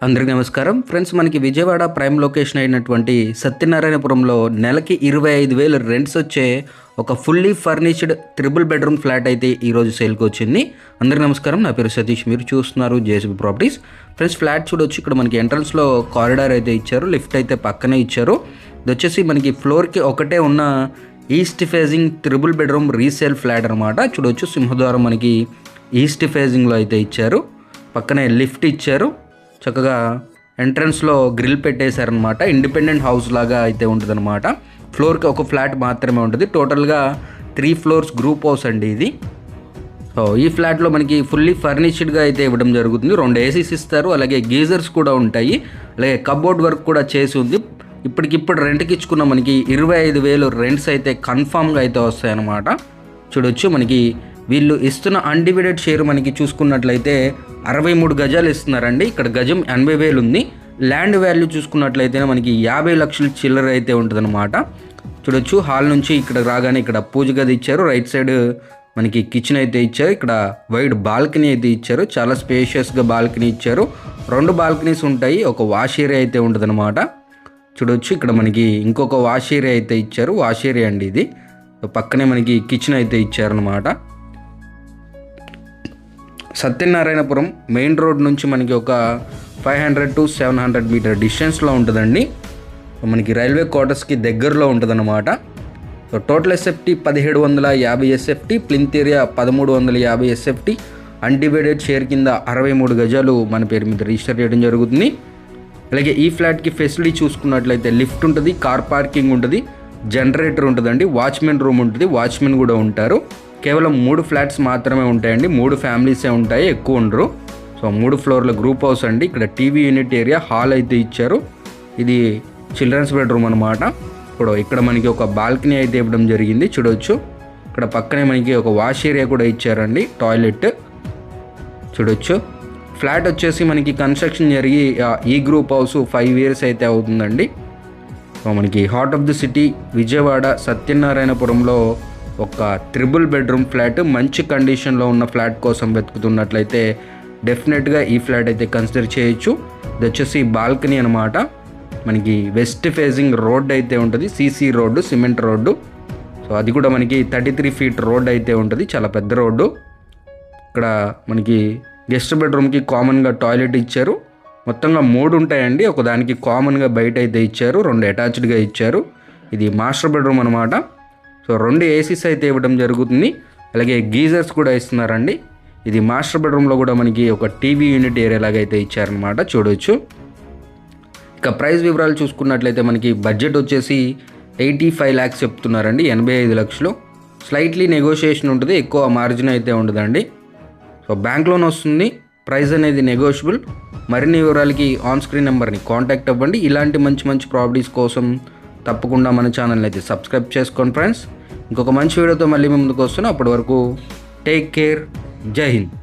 అందరికీ నమస్కారం ఫ్రెండ్స్. మనకి విజయవాడ ప్రైమ్ లొకేషన్ అయినటువంటి సత్యనారాయణపురంలో నెలకి 25,000 రెంట్స్ వచ్చే ఒక fully furnished triple bedroom flat అయితే ఈరోజు సేల్కి వచ్చింది. అందరికీ నమస్కారం, నా పేరు సతీష్, మీరు చూస్తున్నారు జేసీబీ ప్రాపర్టీస్. ఫ్రెండ్స్, ఫ్లాట్ చూడొచ్చు. ఇక్కడ మనకి ఎంట్రన్స్లో కారిడార్ అయితే ఇచ్చారు, లిఫ్ట్ అయితే పక్కనే ఇచ్చారు. ఇది వచ్చేసి మనకి ఫ్లోర్కి ఒకటే ఉన్న east facing triple bedroom resale flat అనమాట. చూడొచ్చు, సింహద్వారం మనకి ఈస్ట్ ఫేజింగ్లో అయితే ఇచ్చారు, పక్కనే లిఫ్ట్ ఇచ్చారు. చక్కగా ఎంట్రన్స్లో గ్రిల్ పెట్టేశారనమాట. ఇండిపెండెంట్ హౌస్ లాగా అయితే ఉంటుంది అనమాట. ఫ్లోర్కి ఒక ఫ్లాట్ మాత్రమే ఉంటుంది. టోటల్గా 3 ఫ్లోర్స్ గ్రూప్ హౌస్ అండి ఇది. సో ఈ ఫ్లాట్లో మనకి ఫుల్లీ ఫర్నిష్డ్గా అయితే ఇవ్వడం జరుగుతుంది. 2 ఏసీస్ ఇస్తారు, అలాగే గీజర్స్ కూడా ఉంటాయి, అలాగే కబోర్డ్ వర్క్ కూడా చేసి ఉంది. ఇప్పటికిప్పుడు రెంట్కి ఇచ్చుకున్న మనకి 25,000 రెంట్స్ అయితే కన్ఫామ్గా అయితే వస్తాయన్నమాట. చూడొచ్చు, మనకి వీళ్ళు ఇస్తున్న అన్డివైడెడ్ షేర్ మనకి చూసుకున్నట్లయితే 63 గజాలు ఇస్తున్నారండి. ఇక్కడ గజం 80,000 ఉంది. ల్యాండ్ వాల్యూ చూసుకున్నట్లయితే మనకి 50 లక్షల చిల్లర అయితే ఉంటుందన్నమాట. చూడొచ్చు, హాల్ నుంచి ఇక్కడ రాగానే ఇక్కడ పూజ గది ఇచ్చారు, రైట్ సైడ్ మనకి కిచెన్ అయితే ఇచ్చారు, ఇక్కడ వైడ్ బాల్కనీ అయితే ఇచ్చారు, చాలా స్పేషియస్గా బాల్కనీ ఇచ్చారు. 2 బాల్కనీస్ ఉంటాయి, ఒక వాష్ ఏరియా అయితే ఉంటుందన్నమాట. చూడొచ్చు, ఇక్కడ మనకి ఇంకొక వాష్ ఏరియా అయితే ఇచ్చారు, వాష్ ఏరియా అండి ఇది. పక్కనే మనకి కిచెన్ అయితే ఇచ్చారనమాట. సత్యనారాయణపురం మెయిన్ రోడ్ నుంచి మనకి ఒక 500 to 700 మీటర్ డిస్టెన్స్లో ఉంటుందండి. మనకి రైల్వే క్వార్టర్స్కి దగ్గరలో ఉంటుందన్నమాట. So total SFT 1750 SFT, plinth area 1350 SFT, undivided share కింద 63 గజాలు మన పేరు మీద రిజిస్టర్ చేయడం జరుగుతుంది. అలాగే ఈ ఫ్లాట్కి ఫెసిలిటీ చూసుకున్నట్లయితే లిఫ్ట్ ఉంటుంది, కార్ పార్కింగ్ ఉంటుంది, జనరేటర్ ఉంటుందండి, వాచ్మెన్ రూమ్ ఉంటుంది, వాచ్మెన్ కూడా ఉంటారు. కేవలం 3 ఫ్లాట్స్ మాత్రమే ఉంటాయండి, 3 ఫ్యామిలీసే ఉంటాయి, ఎక్కువ ఉండరు. సో 3 ఫ్లోర్ల గ్రూప్ హౌస్ అండి. ఇక్కడ టీవీ యూనిట్ ఏరియా, హాల్ అయితే ఇచ్చారు. ఇది చిల్డ్రన్స్ బెడ్రూమ్ అనమాట. ఇప్పుడు ఇక్కడ మనకి ఒక బాల్కనీ అయితే ఇవ్వడం జరిగింది. చూడవచ్చు, ఇక్కడ పక్కనే మనకి ఒక వాష్ ఏరియా కూడా ఇచ్చారండి, టాయిలెట్. చూడవచ్చు, ఫ్లాట్ వచ్చేసి మనకి కన్స్ట్రక్షన్ జరిగి ఈ గ్రూప్ హౌస్ 5 years అయితే అవుతుందండి. సో మనకి heart of the city Vijayawada సత్యనారాయణపురంలో ఒక ట్రిపుల్ బెడ్రూమ్ ఫ్లాట్, మంచి కండిషన్లో ఉన్న ఫ్లాట్ కోసం వెతుకుతున్నట్లయితే డెఫినెట్గా ఈ ఫ్లాట్ అయితే కన్సిడర్ చేయొచ్చు. ఇది వచ్చేసి బాల్కనీ అనమాట. మనకి వెస్ట్ ఫేజింగ్ రోడ్ అయితే ఉంటుంది, CC road, cement road. So అది కూడా మనకి 33 feet రోడ్ అయితే ఉంటుంది, చాలా పెద్ద రోడ్డు. ఇక్కడ మనకి గెస్ట్ బెడ్రూమ్కి కామన్గా టాయిలెట్ ఇచ్చారు. మొత్తంగా 3 ఉంటాయండి, ఒకదానికి కామన్గా బయట అయితే ఇచ్చారు, 2 అటాచ్డ్గా ఇచ్చారు. ఇది మాస్టర్ బెడ్రూమ్ అనమాట. సో 2 ఏసీస్ అయితే ఇవ్వడం జరుగుతుంది, అలాగే గీజర్స్ కూడా ఇస్తున్నారండి. ఇది మాస్టర్ బెడ్రూమ్లో కూడా మనకి ఒక టీవీ యూనిట్ ఏరియా లాగా అయితే ఇచ్చారనమాట. చూడవచ్చు, ఇక ప్రైస్ వివరాలు చూసుకున్నట్లయితే మనకి బడ్జెట్ వచ్చేసి 85 lakhs చెప్తున్నారండి, 85 లక్షలు. స్లైట్లీ నెగోషియేషన్ ఉంటుంది, ఎక్కువ మార్జిన్ అయితే ఉండదండి. సో బ్యాంక్ లోన్ వస్తుంది, ప్రైస్ అనేది నెగోషియబుల్. మరిన్ని వివరాలకి ఆన్ స్క్రీన్ నెంబర్ని కాంటాక్ట్ అవ్వండి. ఇలాంటి మంచి మంచి ప్రాపర్టీస్ కోసం తప్పకుండా మన ఛానల్ని అయితే సబ్స్క్రైబ్ చేసుకోండి ఫ్రెండ్స్. ఇంకొక మంచి వీడియోతో మళ్ళీ ముందుకు వస్తున్నాను. అప్పటి వరకు టేక్ కేర్, జై హింద్.